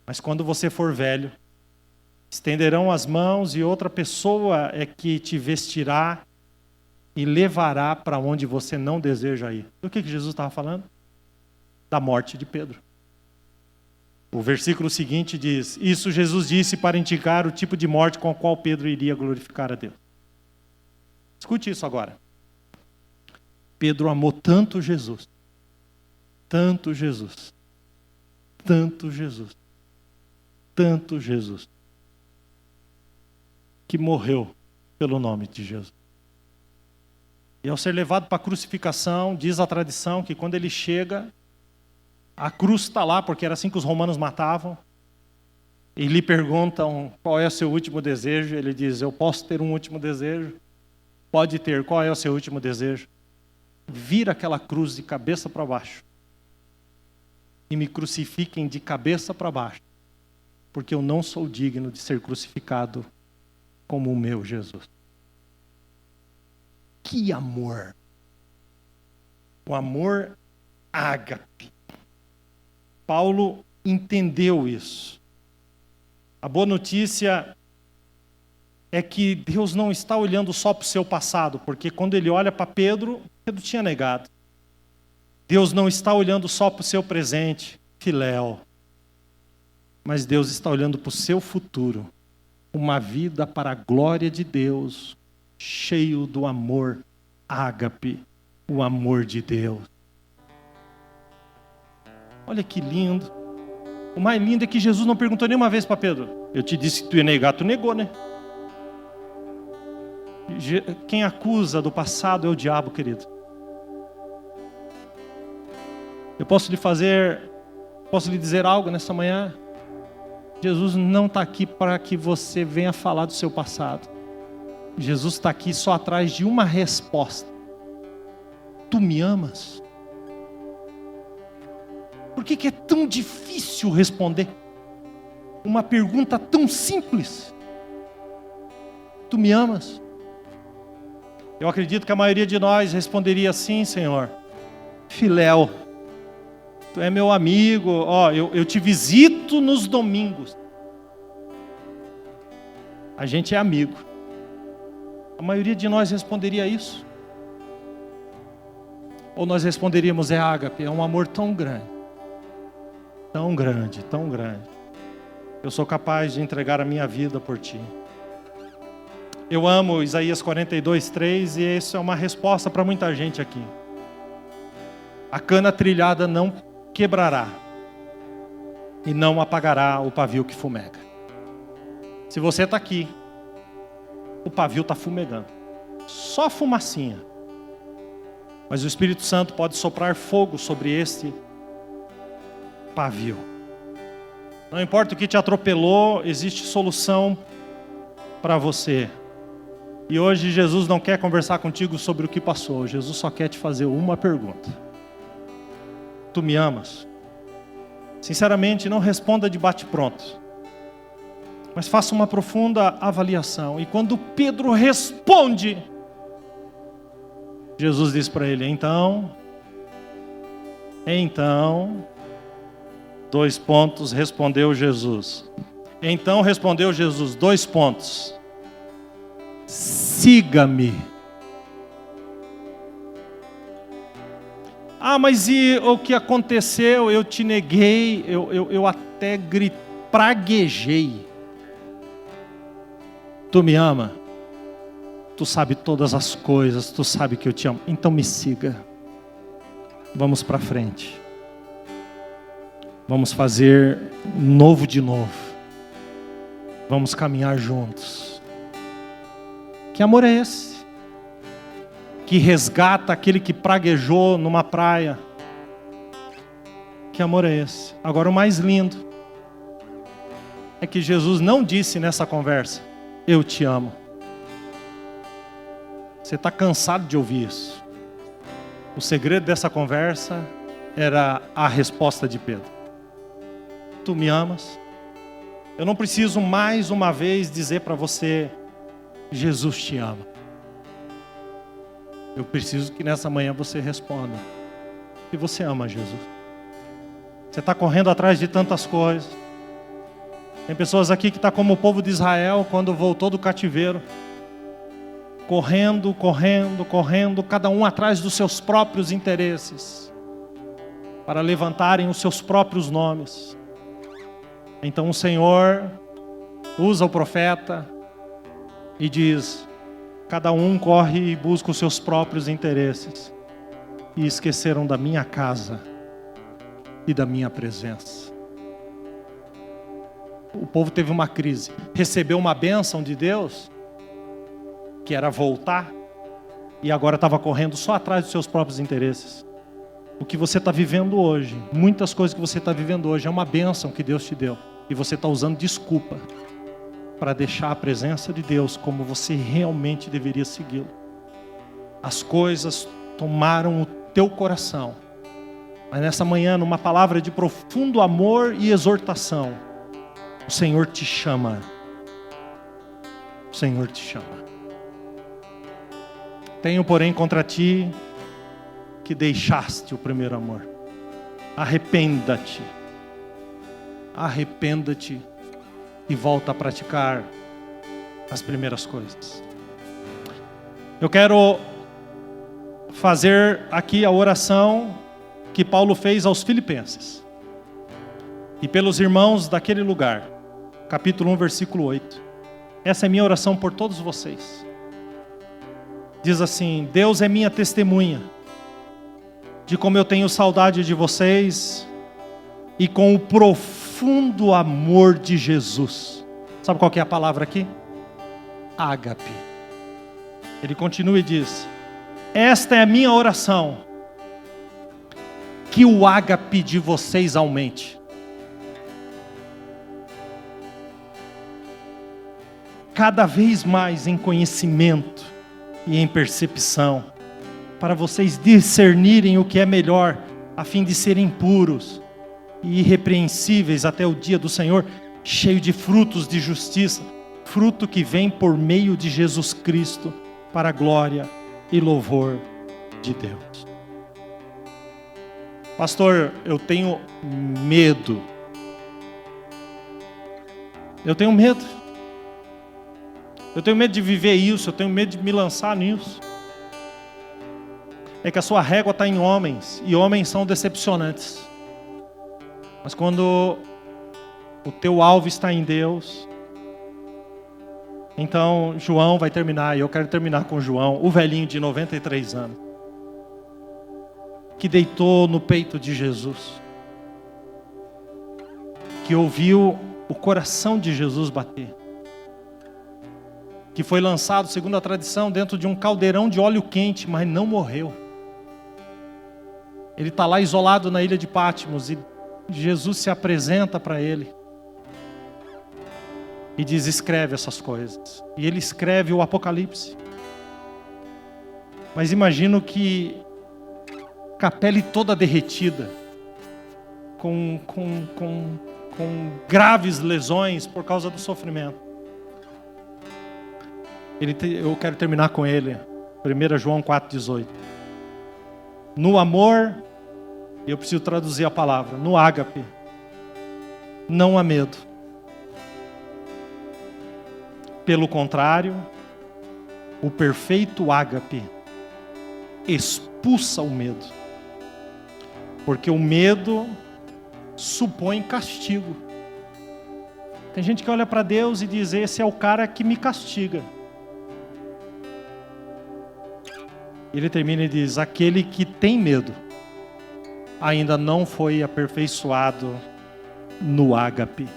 Mas quando você for velho, estenderão as mãos e outra pessoa é que te vestirá e levará para onde você não deseja ir. Do que Jesus estava falando? Da morte de Pedro. O versículo seguinte diz: isso Jesus disse para indicar o tipo de morte com a qual Pedro iria glorificar a Deus. Escute isso agora. Pedro amou tanto Jesus, tanto Jesus, tanto Jesus, tanto Jesus, que morreu pelo nome de Jesus. E ao ser levado para a crucificação, diz a tradição que quando ele chega, a cruz está lá, porque era assim que os romanos matavam, e lhe perguntam qual é o seu último desejo. Ele diz: eu posso ter um último desejo? Pode ter. Qual é o seu último desejo? Vira aquela cruz de cabeça para baixo e me crucifiquem de cabeça para baixo, porque eu não sou digno de ser crucificado como o meu Jesus. Que amor! O amor ágape. Paulo entendeu isso. A boa notícia é que Deus não está olhando só para o seu passado, porque quando Ele olha para Pedro, Pedro tinha negado. Deus não está olhando só para o seu presente, filéu, mas Deus está olhando para o seu futuro, uma vida para a glória de Deus, cheio do amor ágape, o amor de Deus. Olha que lindo. O mais lindo é que Jesus não perguntou nenhuma vez para Pedro: eu te disse que tu ia negar, tu negou, né? Quem acusa do passado é o diabo, querido. Eu posso lhe dizer algo nessa manhã? Jesus não está aqui para que você venha falar do seu passado. Jesus está aqui só atrás de uma resposta: tu me amas? Por que é tão difícil responder uma pergunta tão simples? Tu me amas? Eu acredito que a maioria de nós responderia assim: Senhor, filéu, tu é meu amigo, eu te visito nos domingos. A gente é amigo. A maioria de nós responderia isso. Ou nós responderíamos, é ágape, é um amor tão grande, tão grande, tão grande. Eu sou capaz de entregar a minha vida por ti. Eu amo Isaías 42:3 e isso é uma resposta para muita gente aqui. A cana trilhada não quebrará e não apagará o pavio que fumega. Se você está aqui, o pavio está fumegando, só fumacinha. Mas o Espírito Santo pode soprar fogo sobre este pavio. Não importa o que te atropelou, existe solução para você. E hoje Jesus não quer conversar contigo sobre o que passou. Jesus só quer te fazer uma pergunta. Tu me amas? Sinceramente, não responda de bate-pronto. Mas faça uma profunda avaliação. E quando Pedro responde, Jesus diz para ele, então, 2 pontos, respondeu Jesus. Então respondeu Jesus, 2 pontos. Siga-me. Ah, mas e o que aconteceu? Eu te neguei, eu até praguejei. Tu me ama? Tu sabe todas as coisas, tu sabe que eu te amo. Então me siga. Vamos para frente. Vamos fazer novo de novo. Vamos caminhar juntos. Que amor é esse? Que resgata aquele que praguejou numa praia. Que amor é esse? Agora o mais lindo é que Jesus não disse nessa conversa, eu te amo. Você está cansado de ouvir isso. O segredo dessa conversa era a resposta de Pedro. Tu me amas? Eu não preciso mais uma vez dizer para você, Jesus te ama. Eu preciso que nessa manhã você responda. Que você ama Jesus. Você está correndo atrás de tantas coisas. Tem pessoas aqui que estão como o povo de Israel quando voltou do cativeiro. Correndo, cada um atrás dos seus próprios interesses. Para levantarem os seus próprios nomes. Então o Senhor usa o profeta e diz, cada um corre e busca os seus próprios interesses. E esqueceram da minha casa e da minha presença. O povo teve uma crise. Recebeu uma bênção de Deus, que era voltar, e agora estava correndo só atrás dos seus próprios interesses. O que você está vivendo hoje, muitas coisas que você está vivendo hoje, é uma bênção que Deus te deu. E você está usando desculpa para deixar a presença de Deus como você realmente deveria segui-lo. As coisas tomaram o teu coração. Mas nessa manhã, numa palavra de profundo amor e exortação, o Senhor te chama. O Senhor te chama. Tenho, porém, contra ti que deixaste o primeiro amor. Arrependa-te. Arrependa-te e volta a praticar as primeiras coisas. Eu quero fazer aqui a oração que Paulo fez aos Filipenses. E pelos irmãos daquele lugar. Capítulo 1, versículo 8. Essa é minha oração por todos vocês. Diz assim, Deus é minha testemunha de como eu tenho saudade de vocês e com o profundo amor de Jesus. Sabe qual que é a palavra aqui? Ágape. Ele continua e diz, esta é a minha oração, que o ágape de vocês aumente. Cada vez mais em conhecimento e em percepção, para vocês discernirem o que é melhor, a fim de serem puros e irrepreensíveis até o dia do Senhor, cheio de frutos de justiça, fruto que vem por meio de Jesus Cristo, para a glória e louvor de Deus. Pastor, eu tenho medo. Eu tenho medo. Eu tenho medo de viver isso, eu tenho medo de me lançar nisso. é que a sua régua está em homens, e homens são decepcionantes. Mas quando o teu alvo está em Deus, então João vai terminar, e eu quero terminar com João, o velhinho de 93 anos, que deitou no peito de Jesus, que ouviu o coração de Jesus bater, que foi lançado, segundo a tradição, dentro de um caldeirão de óleo quente, mas não morreu. Ele está lá isolado na ilha de Patmos, e Jesus se apresenta para ele e diz: escreve essas coisas. E ele escreve o Apocalipse. Mas imagino que com a pele toda derretida, com graves lesões por causa do sofrimento. Eu quero terminar com ele, 1 João 4,18. No amor, eu preciso traduzir a palavra, no ágape, não há medo. Pelo contrário, o perfeito ágape expulsa o medo. Porque o medo supõe castigo. Tem gente que olha para Deus e diz: esse é o cara que me castiga. Ele termina e diz: aquele que tem medo ainda não foi aperfeiçoado no ágape.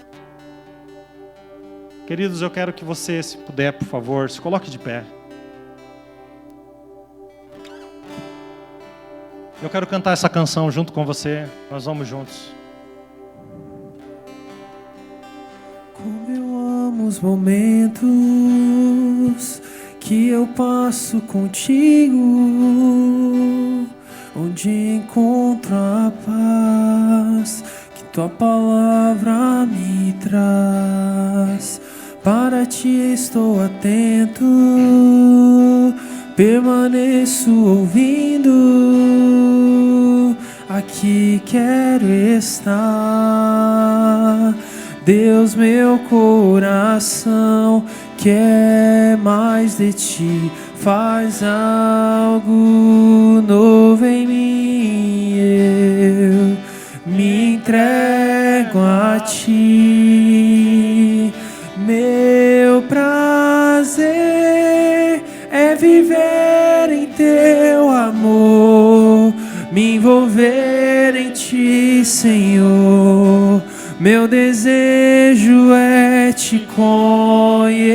Queridos, eu quero que você, se puder, por favor, se coloque de pé. Eu quero cantar essa canção junto com você. Nós vamos juntos. Como eu amo os momentos que eu passo contigo, onde encontro a paz que tua palavra me traz. Para ti estou atento, permaneço ouvindo, aqui quero estar. Deus, meu coração quer mais de ti, faz algo novo em mim. Eu me entrego a ti. Meu prazer é viver em teu amor, me envolver em ti, Senhor. Meu desejo é te conhecer,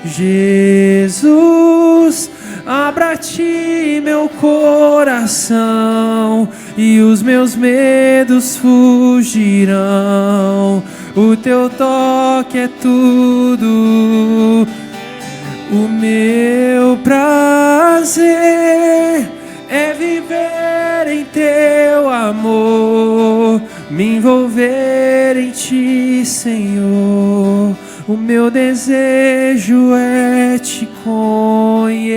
Jesus. Abra a ti meu coração e os meus medos fugirão. O teu toque é tudo. O meu prazer é viver em teu amor, me envolver em ti, Senhor. O meu desejo é te conhecer,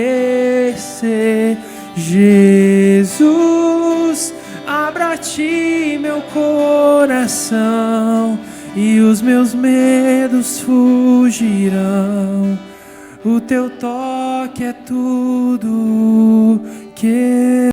Jesus. Abra a ti meu coração e os meus medos fugirão. O teu toque é tudo que